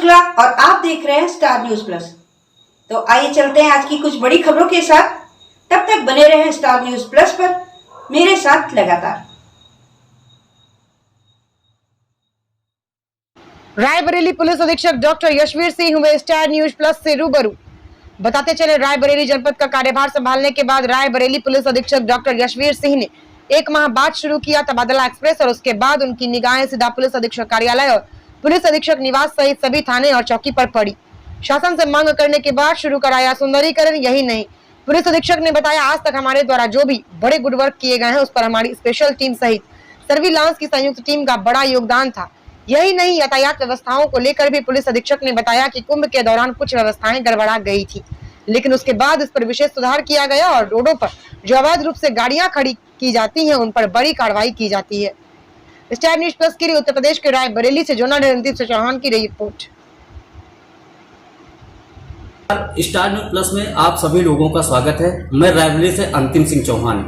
शुक्ला और आप देख रहे हैं स्टार न्यूज प्लस। तो आइए चलते हैं आज की कुछ बड़ी खबरों के साथ। तब तक बने रहें स्टार न्यूज प्लस पर मेरे साथ लगातार। रायबरेली पुलिस अधीक्षक डॉक्टर यशवीर सिंह हुए स्टार न्यूज प्लस से रूबरू। बताते चले, रायबरेली जनपद का कार्यभार संभालने के बाद रायबरेली पुलिस अधीक्षक डॉक्टर यशवीर सिंह ने एक माह बाद शुरू किया तबादला एक्सप्रेस और उसके बाद उनकी निगाहें सीधा पुलिस अधीक्षक कार्यालय और पुलिस अधीक्षक निवास सहित सभी थाने और चौकी पर पड़ी। शासन से मांग करने के बाद शुरू कराया सुंदरीकरण। यही नहीं, पुलिस अधीक्षक ने बताया, आज तक हमारे द्वारा जो भी बड़े गुड वर्क किए गए हैं उस पर हमारी स्पेशल टीम सहित सर्विलांस की संयुक्त टीम का बड़ा योगदान था। यही नहीं, यातायात व्यवस्थाओं को लेकर भी पुलिस अधीक्षक ने बताया कि कुंभ के दौरान कुछ व्यवस्थाएं गड़बड़ा गई थी, लेकिन उसके बाद इस पर विशेष सुधार किया गया और रोडों पर जो अवैध रूप से गाड़ियां खड़ी की जाती हैं उन पर बड़ी कार्रवाई की जाती है। स्टार न्यूज प्लस के लिए उत्तर प्रदेश के रायबरेली से जर्नलिस्ट चौहान की रिपोर्ट। स्टार न्यूज प्लस में आप सभी लोगों का स्वागत है। मैं रायबरेली से अंतिम सिंह चौहान।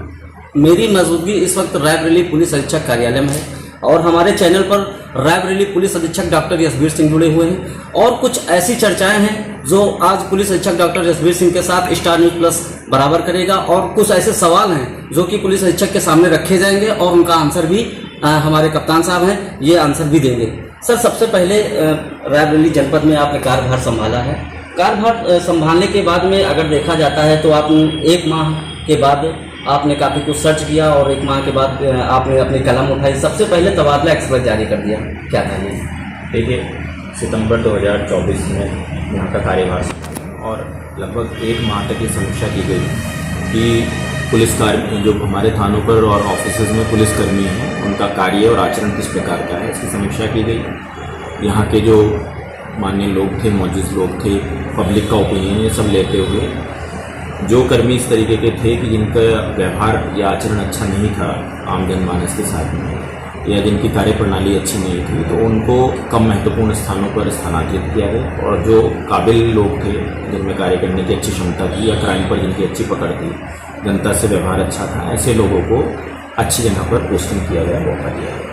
मेरी मौजूदगी इस वक्त रायबरेली पुलिस अधीक्षक कार्यालय में है और हमारे चैनल पर रायबरेली पुलिस अधीक्षक डॉक्टर यशवीर सिंह जुड़े हुए हैं और कुछ ऐसी चर्चाएं हैं जो आज पुलिस अधीक्षक डॉक्टर यशवीर सिंह के साथ स्टार न्यूज प्लस बराबर करेगा और कुछ ऐसे सवाल हैं जो कि पुलिस अधीक्षक के सामने रखे जाएंगे और उनका आंसर भी हमारे कप्तान साहब हैं, ये आंसर भी देंगे। सर, सबसे पहले रायबरेली जनपद में आपने कार्यभार संभाला है। कार्यभार संभालने के बाद में अगर देखा जाता है तो आप एक माह के बाद आपने काफ़ी कुछ सर्च किया और एक माह के बाद आपने अपनी कलम उठाई। सबसे पहले तबादला एक्सप्रेस जारी कर दिया, क्या था ये? देखिए, सितंबर 2024 में यहाँ का कार्यभार और लगभग एक माह तक ये समीक्षा की गई कि पुलिसकर्मी जो हमारे थानों पर और ऑफिसेज में पुलिसकर्मी हैं उनका कार्य और आचरण किस प्रकार का है, इसकी समीक्षा की गई। यहाँ के जो माननीय लोग थे, मौजूद लोग थे, पब्लिक का ओपिनियन ये सब लेते हुए जो कर्मी इस तरीके के थे कि जिनका व्यवहार या आचरण अच्छा नहीं था आम जनमानस के साथ में या जिनकी कार्यप्रणाली अच्छी नहीं थी, तो उनको कम महत्वपूर्ण स्थानों पर स्थानांतरित किया गया और जो काबिल लोग थे जिनमें कार्य करने की अच्छी क्षमता थी या क्राइम पर जिनकी अच्छी पकड़ थी, जनता से व्यवहार अच्छा था, ऐसे लोगों को अच्छी जगह पर पोस्टिंग किया गया, मौका दिया गया।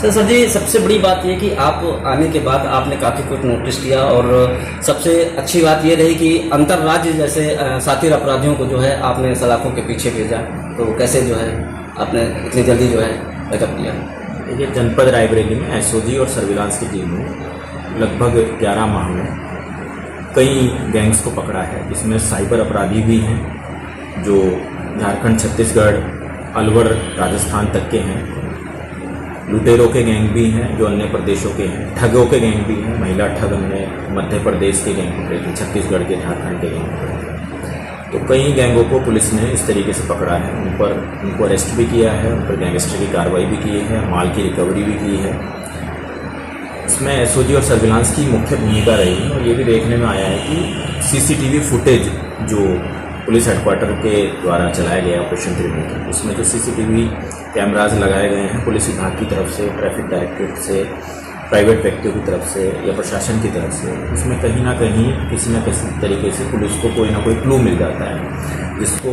सर जी, सबसे बड़ी बात ये कि आप आने के बाद आपने काफ़ी कुछ नोटिस किया और सबसे अच्छी बात ये रही कि अंतर्राज्य जैसे साथी अपराधियों को जो है आपने सलाखों के पीछे भेजा, तो कैसे जो है आपने इतनी जल्दी जो है बैकअप किया? देखिए, जनपद रायबरेली में एसओजी और सर्विलांस की टीम ने लगभग 11 माह में कई गैंग्स को पकड़ा है, जिसमें साइबर अपराधी भी हैं जो झारखंड, छत्तीसगढ़, अलवर, राजस्थान तक के हैं, लुटेरों के गैंग भी हैं जो अन्य प्रदेशों के हैं, ठगों के गैंग भी हैं, महिला ठग हमने मध्य प्रदेश के गैंग पकड़े थे, छत्तीसगढ़ के, झारखंड के गैंग पकड़े थे। तो कई गैंगों को पुलिस ने इस तरीके से पकड़ा है, उनको अरेस्ट भी किया है, उन पर गैंगस्टर की कार्रवाई भी की है, माल की रिकवरी भी की है। इसमें एसओजी और सर्विलांस की मुख्य भूमिका रही है और ये भी देखने में आया है कि सीसीटीवी फुटेज जो पुलिस हेडक्वार्टर के द्वारा चलाया गया ऑपरेशन त्रिनेत्र, उसमें जो सीसीटीवी कैमराज लगाए गए हैं पुलिस विभाग की तरफ से, ट्रैफिक डायरेक्टरेट से, प्राइवेट व्यक्तियों की तरफ से या प्रशासन की तरफ से, उसमें कहीं ना कहीं किसी न किसी तरीके से पुलिस को कोई ना कोई क्लू मिल जाता है जिसको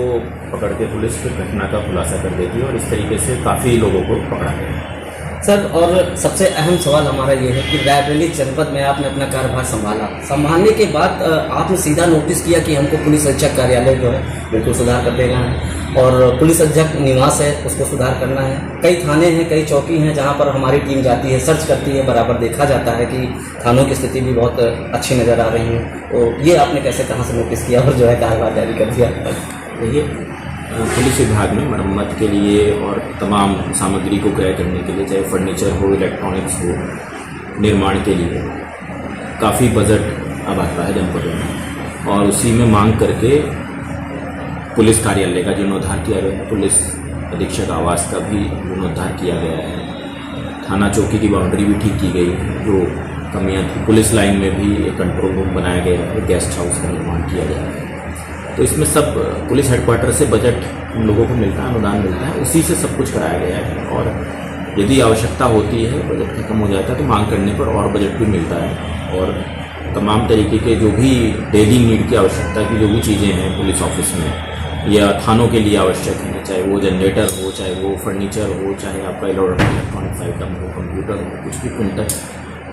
पकड़ के पुलिस फिर घटना का खुलासा कर देती है और इस तरीके से काफ़ी लोगों को पकड़ा गया। सर, और सबसे अहम सवाल हमारा ये है कि रायबरेली जनपद में आपने अपना कार्यभार संभालने के बाद आपने सीधा नोटिस किया कि हमको पुलिस अधीक्षक कार्यालय जो है बिल्कुल सुधार कर देना है और पुलिस अधीक्षक निवास है उसको सुधार करना है। कई थाने हैं, कई चौकी हैं जहां पर हमारी टीम जाती है, सर्च करती है, बराबर देखा जाता है कि थानों की स्थिति भी बहुत अच्छी नज़र आ रही है। तो ये आपने कैसे, कहाँ से नोटिस किया और जो है कार्यभार जारी कर दिया? देखिए, पुलिस विभाग में मरम्मत के लिए और तमाम सामग्री को क्रय करने के लिए, चाहे फर्नीचर हो, इलेक्ट्रॉनिक्स हो, निर्माण के लिए काफ़ी बजट अब आता है जनपदों में और उसी में मांग करके पुलिस कार्यालय का जीर्णोद्धार किया गया है, पुलिस अधीक्षक आवास का भी जीर्णोद्धार किया गया है, थाना चौकी की बाउंड्री भी ठीक की गई है, जो कमियां थी पुलिस लाइन में भी एक कंट्रोल रूम बनाया गया है, गेस्ट हाउस का निर्माण किया गया है। तो इसमें सब पुलिस हेडक्वार्टर से बजट उन लोगों को मिलता है, अनुदान मिलता है, उसी से सब कुछ कराया गया है और यदि आवश्यकता होती है, बजट खत्म हो जाता है तो मांग करने पर और बजट भी मिलता है और तमाम तरीके के जो भी डेली नीड की आवश्यकता की जो भी चीज़ें हैं पुलिस ऑफिस में या थानों के लिए आवश्यक है, चाहे वो जनरेटर हो, चाहे वो फर्नीचर हो, चाहे आपका इलेक्ट्रॉनिक्स आइटम हो, कंप्यूटर हो, कुछ भी प्रिंटर,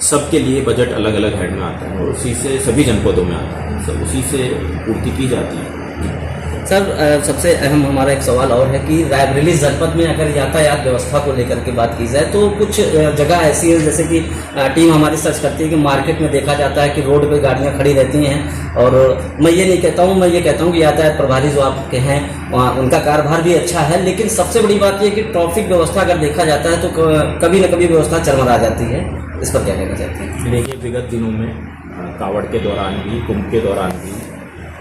सबके लिए बजट अलग अलग हेड में आता है और उसी से सभी जनपदों में आता है, सब उसी से पूर्ति की जाती है। सर सबसे अहम हमारा एक सवाल और है कि रायबरेली जनपद में अगर यातायात व्यवस्था को लेकर के बात की जाए तो कुछ जगह ऐसी है जैसे कि टीम हमारी सर्च करती है कि मार्केट में देखा जाता है कि रोड पे गाड़ियां खड़ी रहती हैं और मैं ये कहता हूँ कि यातायात प्रभारी जो आपके हैं उनका कार्यभार भी अच्छा है, लेकिन सबसे बड़ी बात यह कि ट्रैफिक व्यवस्था अगर देखा जाता है तो कभी न कभी व्यवस्था चरमरा जाती है। इस पर क्या कहना चाहते हैं? देखिए, विगत दिनों में कावड़ के दौरान भी, कुंभ के दौरान भी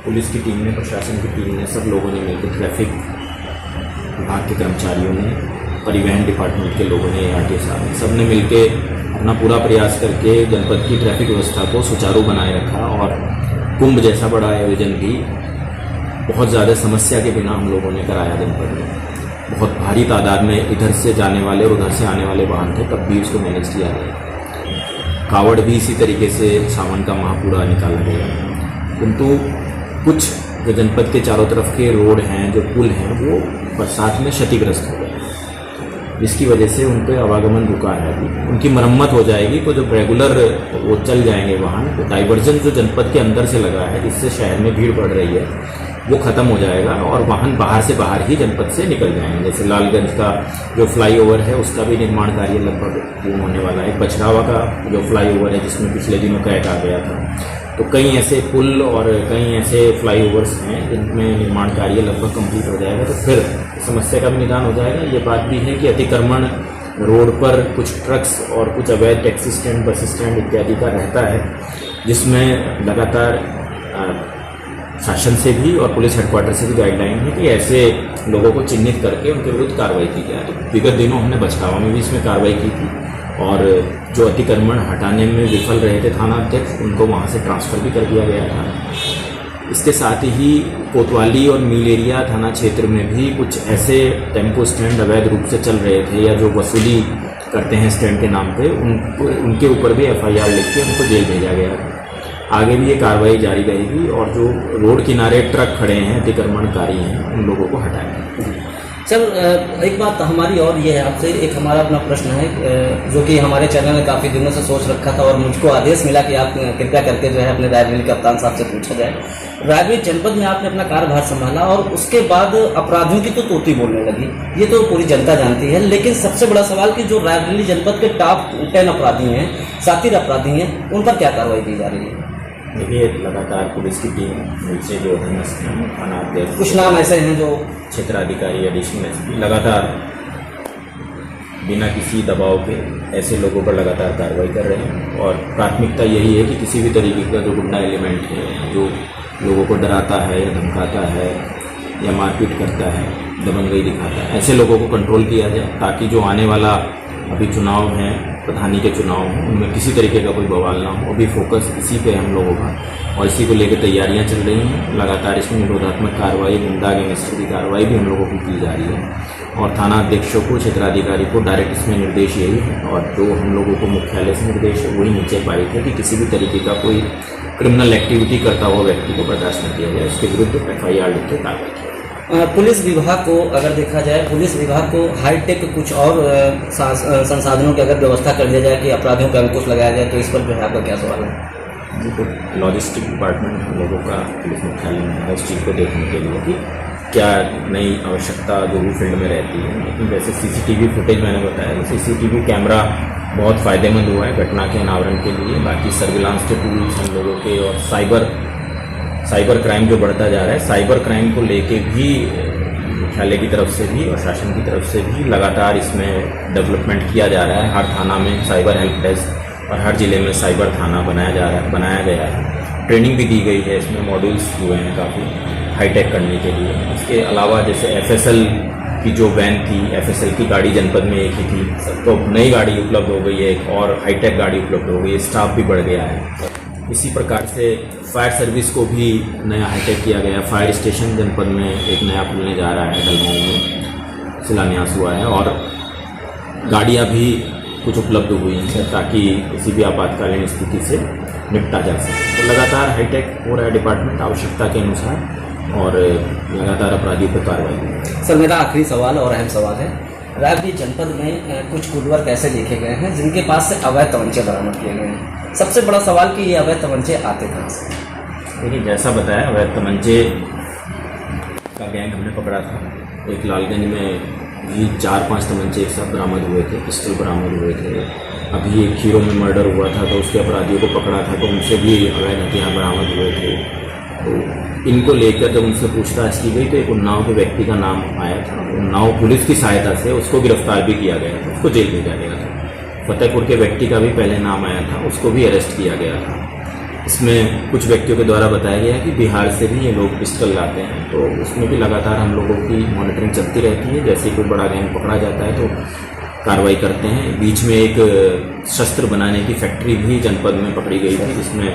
पुलिस की टीम ने, प्रशासन की टीम ने, सब लोगों ने मिलकर, ट्रैफिक विभाग के कर्मचारियों ने, परिवहन डिपार्टमेंट के लोगों ने, ARTO साहब ने, सब ने मिलकर अपना पूरा प्रयास करके जनपद की ट्रैफिक व्यवस्था को सुचारू बनाए रखा और कुंभ जैसा बड़ा आयोजन भी बहुत ज़्यादा समस्या के बिना हम लोगों ने कराया। जनपद में बहुत भारी तादाद में इधर से जाने वाले और उधर से आने वाले वाहन थे, तब भी उसको मैनेज किया गया। कावड़ भी इसी तरीके से सावन का माह पूरा निकाला गया, किंतु कुछ जो जनपद के चारों तरफ के रोड हैं, जो पुल हैं, वो बरसात में क्षतिग्रस्त हो गए, जिसकी वजह से उन पर आवागमन रुका है। अभी उनकी मरम्मत हो जाएगी तो जब रेगुलर वो चल जाएंगे वाहन, तो डाइवर्जन जो जनपद के अंदर से लगा है, जिससे शहर में भीड़ बढ़ रही है, वो ख़त्म हो जाएगा और वाहन बाहर से बाहर ही जनपद से निकल जाएंगे। जैसे लालगंज का जो फ्लाईओवर है उसका भी निर्माण कार्य लगभग पूर्ण होने वाला है। बछरावा का जो फ्लाईओवर है जिसमें पिछले दिनों क्रैक आ गया था, तो कई ऐसे पुल और कई ऐसे फ्लाईओवर्स हैं जिनमें निर्माण कार्य लगभग कंप्लीट हो जाएगा, तो फिर समस्या का भी निदान हो जाएगा। ये बात भी है कि अतिक्रमण रोड पर कुछ ट्रक्स और कुछ अवैध टैक्सी स्टैंड, बस स्टैंड इत्यादि का रहता है, जिसमें लगातार शासन से भी और पुलिस हेडक्वार्टर से भी गाइडलाइन है कि ऐसे लोगों को चिन्हित करके उनके विरुद्ध कार्रवाई की जाए। तो विगत दिनों हमने बछरावा में भी इसमें कार्रवाई की थी और जो अतिक्रमण हटाने में विफल रहे थे थाना अध्यक्ष, उनको वहाँ से ट्रांसफ़र भी कर दिया गया था। इसके साथ ही कोतवाली और मील एरिया थाना क्षेत्र में भी कुछ ऐसे टेम्पो स्टैंड अवैध रूप से चल रहे थे या जो वसूली करते हैं स्टैंड के नाम पे, उनके ऊपर भी FIR लिख के उनको जेल भेजा गया था। आगे भी ये कार्रवाई जारी रहेगी और जो रोड किनारे ट्रक खड़े हैं, अतिक्रमणकारी हैं, उन लोगों को हटाएंगे। सर एक बात हमारी और ये है आपसे, एक हमारा अपना प्रश्न है जो कि हमारे चैनल ने काफ़ी दिनों से सोच रखा था और मुझको आदेश मिला कि आप कृपया करके जो है अपने रायबरेली कप्तान साहब से पूछा जाए। रायबरेली जनपद में आपने अपना कार्यभार संभाला और उसके बाद अपराधियों की तो तोती बोलने लगी, ये तो पूरी जनता जानती है, लेकिन सबसे बड़ा सवाल कि जो रायबरेली जनपद के टॉप 10 अपराधी हैं, सातिर अपराधी हैं, उन पर क्या कार्रवाई की जा रही है? देखिए, लगातार पुलिस की टीम नीचे जो अधीनस्थ हैं, थाना अध्यक्ष, कुछ नाम ऐसे हैं जो क्षेत्राधिकारी, एडिशनल SP, लगातार बिना किसी दबाव के ऐसे लोगों पर लगातार कार्रवाई कर रहे हैं और प्राथमिकता यही है कि किसी भी तरीके का जो गुंडा एलिमेंट है, जो लोगों को डराता है या धमकाता है या मारपीट करता है, दबंगई दिखाता है, ऐसे लोगों को कंट्रोल किया जाए, ताकि जो आने वाला अभी चुनाव हैं, प्रधानी के चुनाव हैं, उनमें किसी तरीके का कोई बवाल ना हो। अभी फोकस इसी पे हम लोगों का और इसी को लेकर तैयारियां चल रही हैं। लगातार इसमें निरोधात्मक कार्रवाई, गुंडा गैंगस्टर की कार्रवाई भी हम लोगों की जा रही है और थाना अध्यक्षों को, क्षेत्राधिकारी को डायरेक्ट इसमें निर्देश यही है और जो हम लोगों को मुख्यालय से निर्देश है वही नीचे पारित है कि किसी भी तरीके का कोई क्रिमिनल एक्टिविटी करता हुआ व्यक्ति को बर्दाश्त न किया जाए, उसके विरुद्ध FIR लिख के कार्रवाई की। पुलिस विभाग को अगर देखा जाए, पुलिस विभाग को हाईटेक कुछ और संसाधनों की अगर व्यवस्था कर दिया जाए कि अपराधियों पर अंकुश लगाया जाए, तो इस पर जो है आपका क्या सवाल है? जी, तो लॉजिस्टिक डिपार्टमेंट हम लोगों का पुलिस मुख्यालय में है इस चीज़ को देखने के लिए कि क्या नई आवश्यकता जो भी फील्ड में रहती है। लेकिन जैसे CCTV फुटेज मैंने बताया, CCTV कैमरा बहुत फ़ायदेमंद हुआ है घटना के अनावरण के लिए। बाकी सर्विलांस के टूल्स हम लोगों के और साइबर क्राइम जो बढ़ता जा रहा है, साइबर क्राइम को लेके भी मुख्यालय की तरफ से भी और शासन की तरफ से भी लगातार इसमें डेवलपमेंट किया जा रहा है। हर थाना में साइबर हेल्प डेस्क और हर ज़िले में साइबर थाना बनाया गया है। ट्रेनिंग भी दी गई है, इसमें मॉड्यूल्स हुए हैं काफ़ी हाईटेक करने के लिए। इसके अलावा जैसे FSL की जो वैन थी, FSL की गाड़ी जनपद में एक ही थी, तो नई गाड़ी उपलब्ध हो गई है, एक और हाईटेक गाड़ी उपलब्ध हो गई है, स्टाफ भी बढ़ गया है। इसी प्रकार से फायर सर्विस को भी नया हाईटेक किया गया। फायर स्टेशन जनपद में एक नया खुलने जा रहा है, दलमऊ में शिलान्यास हुआ है और गाड़ियां भी कुछ उपलब्ध हुई हैं ताकि किसी भी आपातकालीन स्थिति से निपटा जा सके। तो लगातार हाईटेक हो रहा है डिपार्टमेंट आवश्यकता के अनुसार और लगातार अपराधियों पर कार्रवाई। सर मेरा आखिरी सवाल और अहम सवाल है, रायबरेली जनपद में कुछ गुटवर्क ऐसे देखे गए हैं जिनके पास से अवैध तमंचे बरामद किए गए हैं। सबसे बड़ा सवाल कि ये अवैध तमंचे आते कहाँ से? देखिए, जैसा बताया, अवैध तमंचे का गैंग हमने पकड़ा था। एक लालगंज में भी 4-5 तमंचे एक साथ बरामद हुए थे, पिस्टल बरामद हुए थे। अभी एक खीरों में मर्डर हुआ था तो उसके अपराधियों को पकड़ा था, तो उनसे भी अवैध हथियार बरामद हुए थे। तो इनको लेकर जब उनसे पूछताछ की गई तो एक उन्नाव के व्यक्ति का नाम आया था। उन्नाव पुलिस की सहायता से उसको गिरफ्तार भी किया गया था, उसको जेल भेजा गया था। फतेहपुर के व्यक्ति का भी पहले नाम आया था, उसको भी अरेस्ट किया गया था। इसमें कुछ व्यक्तियों के द्वारा बताया गया कि बिहार से भी ये लोग पिस्टल लाते हैं, तो उसमें भी लगातार हम लोगों की मॉनिटरिंग चलती रहती है। जैसे कोई बड़ा गैंग पकड़ा जाता है तो कार्रवाई करते हैं। बीच में एक शस्त्र बनाने की फैक्ट्री भी जनपद में पकड़ी गई थी, जिसमें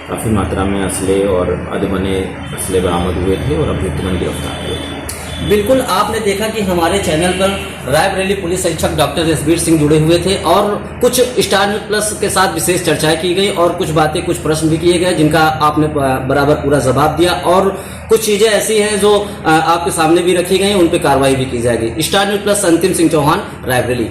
काफ़ी मात्रा में असले और अधबने असले बरामद हुए थे और अभियुक्त गिरफ्तार हुए थे। बिल्कुल, आपने देखा कि हमारे चैनल पर रायबरेली पुलिस अधीक्षक डॉक्टर यशवीर सिंह जुड़े हुए थे और कुछ स्टार न्यूज प्लस के साथ विशेष चर्चाएं की गई और कुछ बातें, कुछ प्रश्न भी किए गए जिनका आपने बराबर पूरा जवाब दिया और कुछ चीजें ऐसी हैं जो आपके सामने भी रखी गई, उन पर कार्रवाई भी की जाएगी। स्टार न्यूज प्लस अंतिम सिंह चौहान, रायबरेली।